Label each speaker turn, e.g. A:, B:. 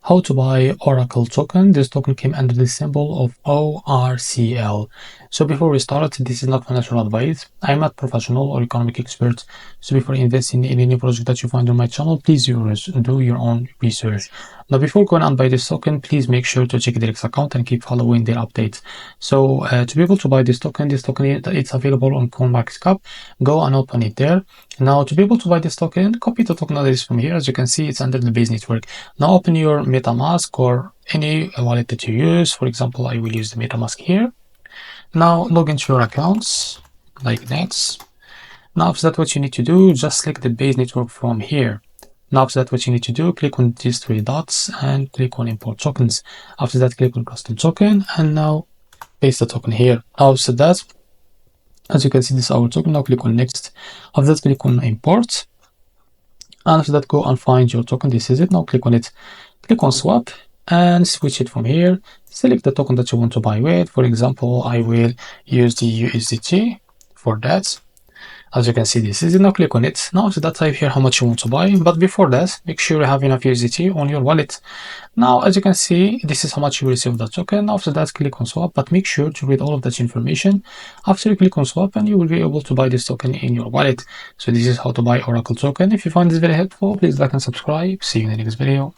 A: How to buy Oracle token. This token came under the symbol of ORCL. So before we start, this is not financial advice. I'm not professional or economic expert. So before investing in any project that you find on my channel, please do your own research. Now, before going and buy this token, please make sure to check their account and keep following their updates. So to be able to buy this token it's available on CoinMarketCap. Go and open it there. Now, to be able to buy this token, copy the token address from here. As you can see, it's under the base network. Now open your MetaMask or any wallet that you use. For example, I will use the MetaMask here. Now log into your accounts like that. Now after that, what you need to do, just select the base network from here. Now after that, what you need to do, click on these three dots and click on import tokens. After that, click on custom token and now paste the token here. Now after that, as you can see, this is our token. Now click on next. After that, click on import. And after that, go and find your token. This is it. Now click on it. Click on swap and switch it from here. Select the token that you want to buy with. For example, I will use the USDT for that. As you can see, this is it. Now click on it. Now after that, type here how much you want to buy. But before that, make sure you have enough USDT on your wallet. Now, as you can see, this is how much you receive the token. After that, click on swap, but make sure to read all of that information after you click on swap, and you will be able to buy this token in your wallet. So this is how to buy Oracle token. If you find this very helpful, please like and subscribe. See you in the next video.